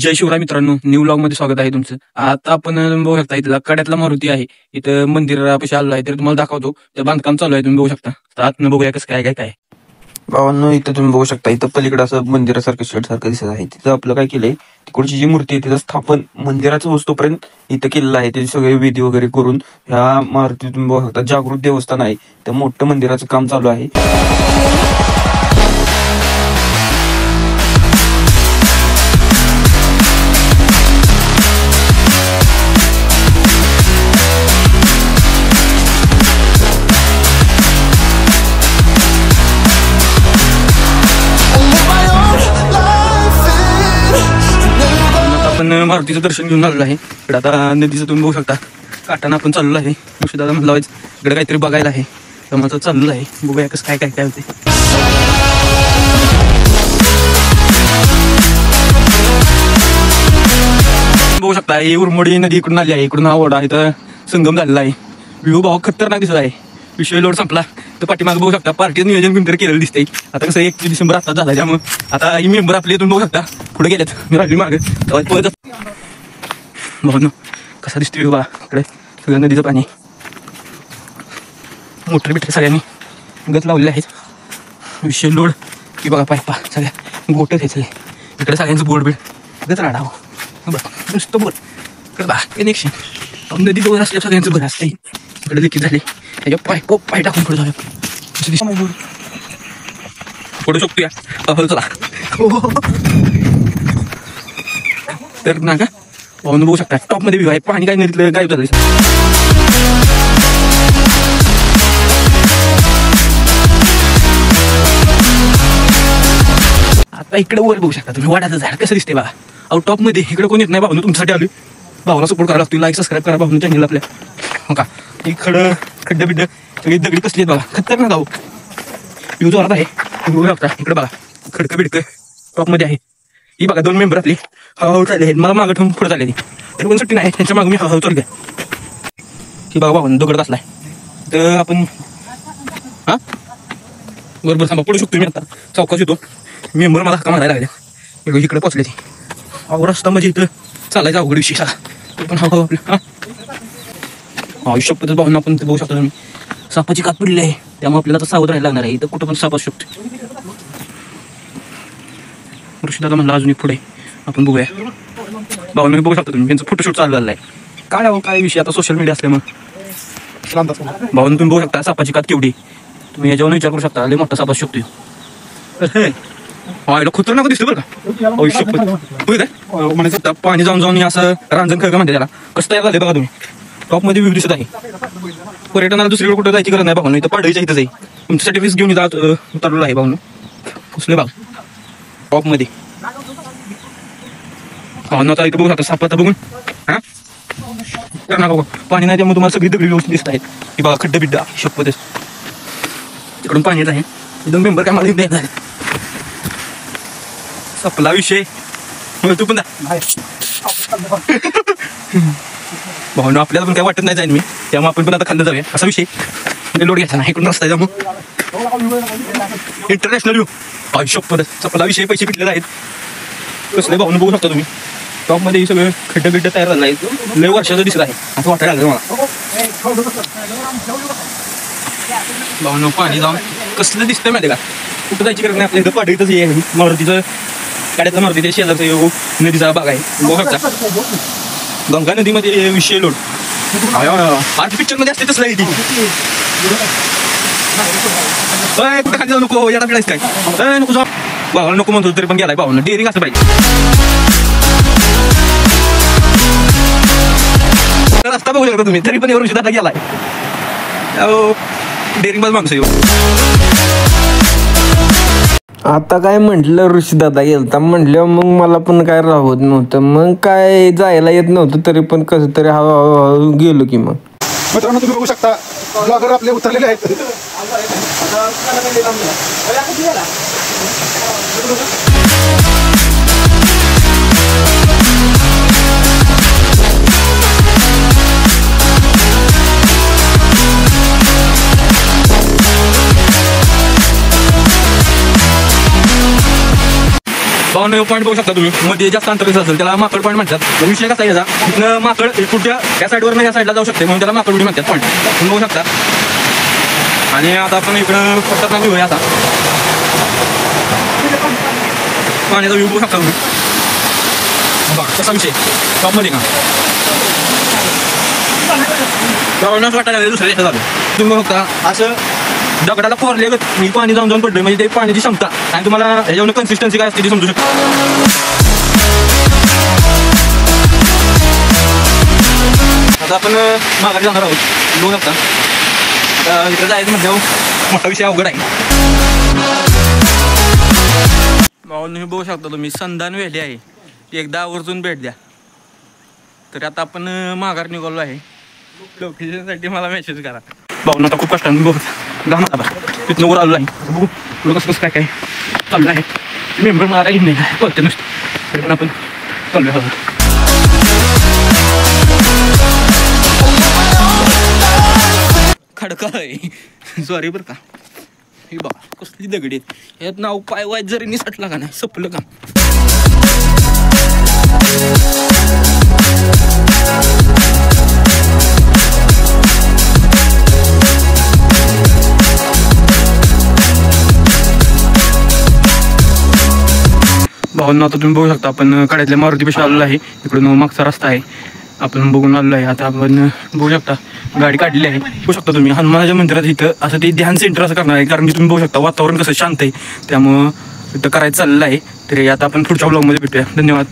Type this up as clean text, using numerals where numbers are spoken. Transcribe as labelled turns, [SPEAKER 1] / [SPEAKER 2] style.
[SPEAKER 1] जय शिवराय मित्रांनो, new vlog मध्ये स्वागत आहे तुमचं. आता आपण बघू शकता इथला कड्यातला मारुती आहे. इथं मंदिरापाशी आलो आहे तर तुम्हाला दाखवतो. ते बांधकाम चालू आहे, तुम्ही बघू शकता. तर आतनं बघूया कसं काय काय काय. भावांनो, इथं तुम्ही बघू शकता, इथं पलीकडे असं मंदिरासारखं शेड सारखं दिसत आहे. तिथं आपलं काय केलंय, तिकडची जी मूर्ती आहे तिचं स्थापन मंदिराचं वस्तूपर्यंत इथं केलेलं आहे. त्याचे सगळे विधी वगैरे करून ह्या मारुती तुम्ही बघू शकता. जागृत देवस्थान आहे, त्या मोठं मंदिराचं काम चालू आहे. आपण मारुतीचं दर्शन घेऊन आलेलो आहे. इकडे आता नदीचं तुम्ही बघू शकता, काठानं आपण चाललो आहे. दादा म्हणला इकडे काहीतरी बघायला आहे, तर माझं चाललेलं आहे. बघूया कसं काय काय काय होते. बघू शकता, ही उरमोडी नदी इकडून आली आहे. इकडून हा ओढा इथं संगम झालेला आहे. व्ह्यू भाव खतरनाक दिसत आहे. विषय लोड संपला तर पाठीमागे बघू शकता पार्टीचं नियोजन कोणतरी केलेलं दिसतंय. आता कसं 1 डिसेंबर आता झाला, त्यामुळे आता ही मेंबर आपले इथून बघू शकता पुढे गेलेत. मी राहिली मागे भाऊ कसा दिसतोय बा. इकडे सगळं नदीचं पाणी, मोटर बिटर सगळ्यांनी गत लावलेले आहेत. विषय लोड की बघा, पायपा सगळ्या गोटच आहे सगळे. इकडे सगळ्यांचं बोर्ड बीड गत राहणार बघा, नुसतं बोर्ड. इकडे बा कनेक्शन नदी जवळ असल्या सगळ्यांचं बरं असतं. इकडे देखील झाले, त्याच्या पाय टाकून पुढे जाऊया. पुढे शकतो या चला. तर ना का पाहून बघू शकता, टॉप मध्ये आहे पाणी. काय नदीतलं गायब झालं. आता इकडे वर बघू शकता तुम्ही, वाड्याचं झाड कसं दिसते बघा. अहो टॉप मध्ये इकडे कोण येत नाही. भाऊ तुमच्यासाठी आलो. भावाला सपोर्ट करायला लागतो. लाईक सबस्क्राईब करा भाऊ चॅनल आपल्या. हो का, ही खड्डे बिड्ड सगळी दगडी कसली आहेत बघा, खतरनाक जाऊ. व्ह्यू जोरात आहे. बघू शकता इकडे बघा, खडकं बिडकं टॉप मध्ये आहे. ही बघा 2 मेंबर आपली हळूहळू चालले आहेत. मला मागं ठेवून पुढे चालले तरी पण सुट्टी नाही. त्यांच्या मागं मी हळूहळू चालू द्या. ही बघा भाऊ दगड असलाय. तर आपण हा बरोबर थांबा, पडू शकतो मी. आता चौकाश येतो. मेंबर मला हक्का मारायला लागल्या. इकडे पोचले ती. अहो रस्ता म्हणजे इथं चालायचा अवघड विषय सगळा. पण हळूहळू आपलं आयुष्य पद्धत भावना आपण बघू शकतो तुम्ही. सापाची कात पडली आहे, त्यामुळे आपल्याला आता सावध राहायला लागणार आहे. इथं कुठं पण साप असू शकतो. ऋषीदादा म्हणला अजून एक पुढे आपण बघूया. भावना बघू शकता तुम्ही, त्यांचं फोटोशूट चालू झालं आहे. काय विषय आता सोशल मीडिया असल्यामुळे भावना तुम्ही बघू शकता सापाची कात केवढी. तुम्ही याच्यावर विचार करू शकता, लय मोठा साप असू शकतो. हा खतरनाक दिसतो बरं का. आयुष्य काय पाणी जाऊन जाऊन असं रांजण खळगा म्हणते त्याला. कसं तयार झाले बघा तुम्ही. टॉप मध्ये व्ह्यू दिसत आहे. पर्यटनाला दुसरीकडे कुठं जायची गरज नाही भावना. इथं पाडळीच्या इथंच आहे. तुमच्यासाठी वीस घेऊन इथं उतरलेला आहे भावना. कसले भाग टॉप मध्ये भावना इथं बघू शकता. सापात बघून हा बघा, पाणी नाही त्यामुळे तुम्हाला सगळी दगडी व्यवस्थित दिसत आहेत. की बघा खड्डे बिड्डा शपथच. तिकडून पाणी येत आहे. एकदम मेंबर काय मला येत आहे. सपला विषय. तू पण भावना आपल्याला पण काय वाटत नाही जाईन मी, त्यामुळे आपण पण आता खाल्लं जाऊया असा विषय. लोड घ्यायचा नाही. इकडून रस्ता त्यामुळे इंटरनॅशनल व्ह्यू आयुष्य पद्धत सपला विषय. पैसे पिटलेले आहेत. कसले भावना बघू शकता तुम्ही. टॉप मध्ये सगळं खड्डे बिड्डे तयार झालं आहे. लय वर्षाचं दिसत आहे असं वाटायला लागलं मला. भावना पाणी जाऊन कसलं दिसतंय माहिती का. कुठं जायची गरज नाही. आपल्या इथं पाडळीतच हे मारुतीचं गाड्यातलं मारुती शेजारचं नदीचा भाग आहे. बघू शकता गंगा नदीमध्ये विषय लोड आर्ट पिक्चर मध्ये असते तसं. कुठं खाली जाऊ नको, याला मिळायचं काय नको जाऊ. भावाला नको म्हणतो तरी पण गेलाय. भावाला डेअरिंग असं पाहिजे. रस्ता बघू शकता तुम्ही, तरी पण एवढं ऋषीदादा गेलाय. डेअरिंग बाज माणसं येऊ.
[SPEAKER 2] आता काय म्हटलं ऋषीदादा गेलता म्हटलं, मग मला पण काय राहत नव्हतं. मग काय जायला येत नव्हतं, तरी पण कसं तरी हळूहळू गेलो की. मग
[SPEAKER 3] मित्रांनो तुम्ही बघू शकता ब्लॉगर आपले उतरलेले आहेत.
[SPEAKER 1] भावानं पॉईंट बघू शकता तुम्ही, मध्ये जास्त अंतर असेल त्याला माकड पॉईंट म्हणतात. विषय कसा याचा, इथनं माकड कुठच्या या साईडवर या साईडला जाऊ शकते, म्हणून त्याला माकड उडी म्हणतात पॉईंट. तुम्ही बघू शकता. आणि आता आपण इकडं फक्त घेऊया आता पाण्याचा व्ह्यू बघू शकता तुम्ही. बघा कसा विषय टॉपमध्ये का गावांनाच वाटायला दुसऱ्या देशात झालं. तुम्ही बघू शकता असं दगडाला कोरले मी पाणी जाऊन पडलं, म्हणजे ते पाण्याची क्षमता आणि तुम्हाला ह्याच्यावर कन्सिस्टन्सी काय असते ती समजू शकता. आता आपण माघारी जाणार आहोत. बघू शकता आता इकडे जायचं म्हणजे मोठा विषय अवघड आहे. तुम्ही बघू शकता तुम्ही संधान वेली आहे ती एकदा आवर्जून भेट द्या. तर आता आपण माघार निघालो आहे. लोकेशनसाठी मला मेसेज करा. भाऊन आता खूप कष्टाने बघ गाम आता तिथनं वर आलो आहे. बघू पुढं कसं काय काय चाललं आहे. मेंबर मला काही नाही काय कळते नसतं, तरी पण आपण चालू आहे. खडका आहे सॉरी बरं का. हे बघा कसली दगडी आहेत. यात नाव पाय वाय जरी निसटला का नाही सपलं का. भावांना आता तुम्ही बघू शकता आपण कड्यातल्या मारुतीपाशी आलेलो आहे. इकडून मागचा रस्ता आहे आपण बघून आलेलो आहे. आता आपण बघू शकता गाडी काढलेली आहे. बघू शकता तुम्ही हनुमानाच्या मंदिरात इथं असं ते ध्यान सेंटर असं करणार आहे, कारण की तुम्ही बघू शकता वातावरण कसं शांत आहे, त्यामुळं इथं करायचं चाललेलं आहे. तरी आता आपण पुढच्या ब्लॉगमध्ये भेटूया. धन्यवाद.